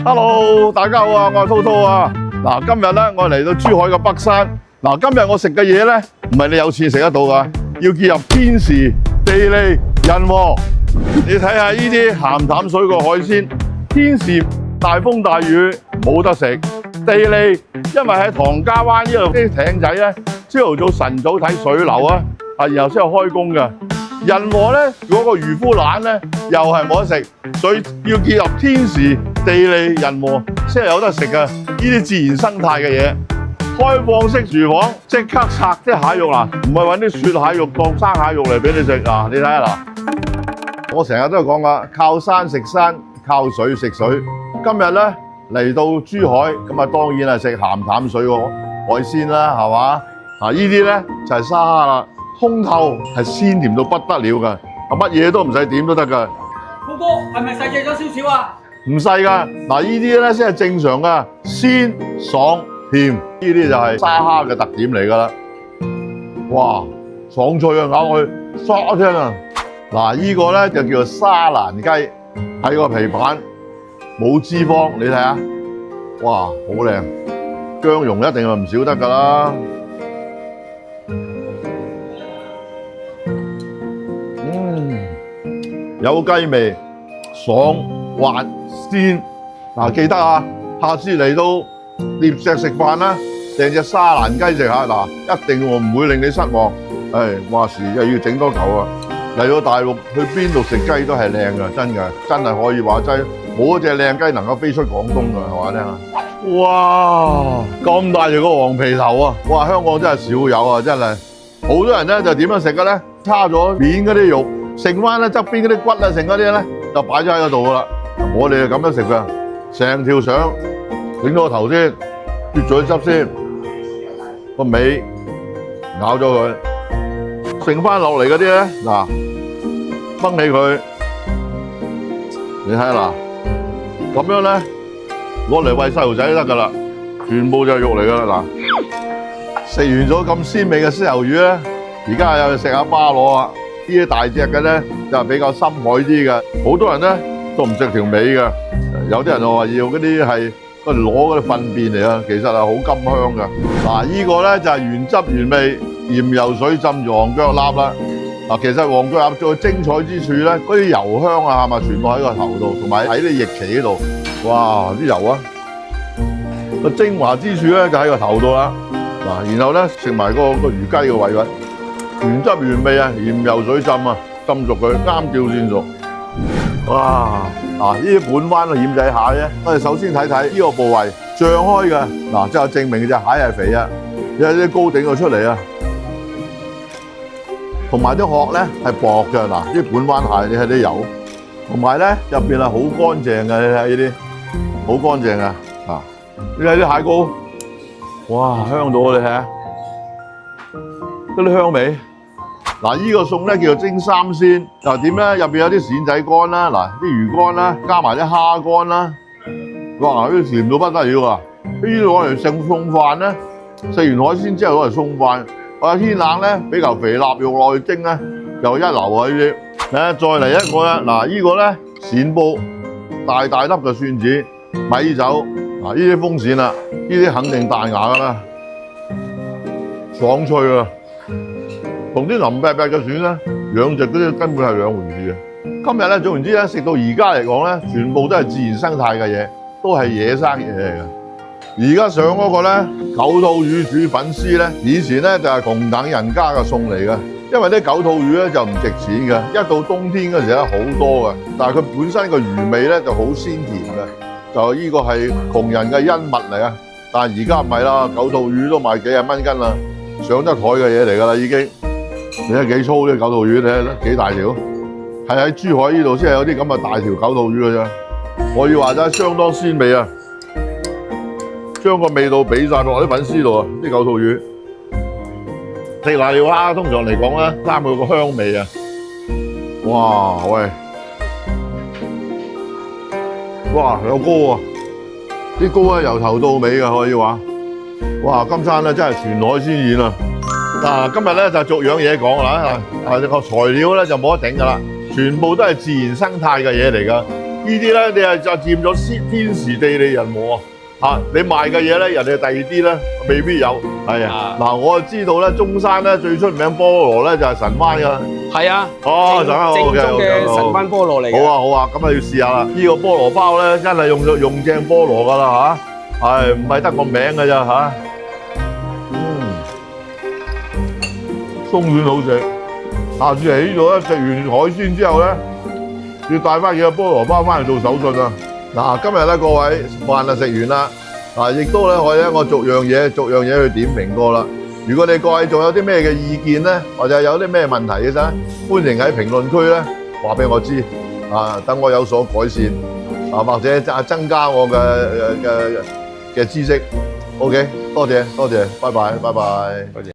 Hello， 大家好啊，我係滔滔啊。嗱，今日咧我嚟到珠海嘅北山。嗱，今日我食嘅嘢咧，唔係你有錢食得到噶，要結合天時、地利、人和。你睇下呢啲鹹淡水嘅海鮮，天時大風大雨冇得食，地利因為喺唐家灣呢度啲艇仔咧，朝頭早晨早睇水流啊，然後先有開工嘅。人和咧，如果個漁夫懶咧，又係冇得食，所以要結合天時、地利、人和先係有得食嘅。呢啲自然生態嘅嘢，開放式廚房即刻拆啲蟹肉啦，唔係揾啲雪蟹肉當生蟹肉嚟俾你食嗱，你睇下嗱，我成日都係講噶，靠山食山，靠水食水。今日咧嚟到珠海，咁啊當然係食鹹淡水嘅海鮮啦，係嘛？啊，呢啲咧就係沙蝦啦。通透係鮮甜到不得了㗎，乜嘢都唔使點都得㗎。哥哥係咪細隻咗少少啊？唔細㗎，嗱呢啲咧先係正常㗎，鮮爽甜，呢啲就係沙蝦嘅特點嚟㗎啦。哇，爽脆啊，咬落去唰一聲啊！嗱呢個咧就叫做沙蘭雞，喺個皮板冇脂肪，你睇下，哇好靚，薑蓉一定係唔少得㗎啦。有雞味，爽滑鮮。嗱，記得啊，下次嚟到獵石食飯啦，訂隻沙蘭雞食下，嗱，一定我唔會令你失望。話時又要整多嚿啊！嚟到大陸去邊度食雞都係靚㗎，真係可以話齋，冇一隻靚雞能夠飛出廣東㗎，係嘛聽啊？哇，咁大條個黃皮頭啊！哇，香港真係少有啊，真係。好多人咧就點樣食嘅咧？叉咗面嗰啲肉。剩翻咧側邊嗰啲骨啊，剩嗰啲咧就擺咗喺嗰度噶啦。我哋就咁樣食噶，成條腸整咗個頭先，啜咗啲汁先，個尾咬咗佢，剩翻落嚟嗰啲咧嗱，掹起佢，你睇下嗱，咁樣咧攞嚟餵細路仔都得噶啦，全部就係肉嚟噶啦嗱。食完咗咁鮮美嘅絲魷魚咧，而家又食下巴螺啊！呢啲大隻嘅咧就係比較深海啲嘅，好多人咧都唔食條尾嘅，有啲人就話要嗰啲係攞嗰啲糞便嚟啊，其實係好甘香嘅。嗱，呢個咧就係原汁原味鹽油水浸住黃腳鴨啦。嗱，其實黃腳鴨最精彩之處咧，嗰啲油香啊，係咪全部喺個頭度，同埋喺啲翼鰭嗰度，哇！啲油啊，個精華之處咧就喺個頭度啦。嗱，然後咧食埋個魚雞嘅位位。原汁原味啊，鹽油水浸啊，浸熟佢啱叫先熟。哇！嗱，呢啲本灣嘅蜆仔蟹咧，我哋首先睇睇呢個部位脹開嘅，嗱，即係證明隻蟹係肥啊，有啲膏頂咗出嚟啊。同埋啲殼咧係薄嘅，嗱，啲本灣蟹你睇啲油，同埋咧入邊係好乾淨嘅，你睇呢啲好乾淨啊！啊，你睇啲蟹膏，哇，香到你睇下。嗰啲香味，嗱呢個餸咧叫做蒸三鮮，嗱點咧？入邊有啲鱔仔乾啦，嗱啲魚乾啦，加埋啲蝦乾啦，哇！呢啲甜到不得了啊！呢啲攞嚟餸飯咧，食完海鮮之後攞嚟餸飯。天冷咧，俾嚿肥臘肉落去蒸咧，又一流啊！呢啲，再嚟一個啦，嗱呢個咧鱔煲，大大粒嘅蒜子、米酒，嗱呢啲風鱔啦，呢啲肯定大牙噶啦，爽脆啊！同啲腍啤啤嘅蒜咧，養殖嗰啲根本係兩回事啊！今日咧，總言之咧，食到而家嚟講咧，全部都係自然生態嘅嘢，都係野生嘢嚟嘅。而家上嗰個咧，九肚魚煮粉絲咧，以前咧就係窮等人家嘅餸嚟嘅，因為啲九肚魚咧就唔值錢嘅，一到冬天嗰時咧好多嘅，但係佢本身個魚味咧就好鮮甜嘅，就呢個係窮人嘅恩物嚟啊！但係而家唔係啦，九肚魚都賣幾廿蚊斤啦，上得台嘅嘢嚟㗎啦已經。你睇幾粗啲九肚魚，你睇幾大條？係喺珠海呢度先係有啲咁嘅大條九肚魚嘅啫。我要話齋相當鮮味啊！將個味道俾晒落啲粉絲度啊！啲九肚魚食瀨尿蝦，通常嚟講咧，啱佢個香味啊！哇喂！哇有膏啊！啲膏咧由頭到尾嘅可以話。哇！今餐咧真係全海鮮宴啊！嗱，今日咧就逐樣嘢講啦，個材料咧就冇得頂噶啦，全部都係自然生態嘅嘢嚟噶。呢啲咧你係就佔咗天時地利人和啊！你賣嘅嘢咧，人哋第二啲咧未必有。係啊，嗱，我就知道咧，中山咧最出名菠蘿咧就係神灣㗎。係啊，哦，正宗嘅神灣菠蘿嚟嘅。好啊好啊，咁啊要試下啦！呢個菠蘿包咧真係用正菠蘿㗎啦嚇，係唔係得個名㗎咋嚇？鬆軟好食。下次嚟呢度咧，食完海鮮之後咧，要帶翻幾個菠蘿包翻嚟做手信啊！嗱，今日咧各位飯就食完啦，亦都咧我逐樣嘢去點評過啦。如果你各位仲有啲咩嘅意見咧，或者有啲咩問題嘅啫，歡迎喺評論區咧話俾我知，等我有所改善，或者增加我嘅知識。OK， 多謝，拜拜。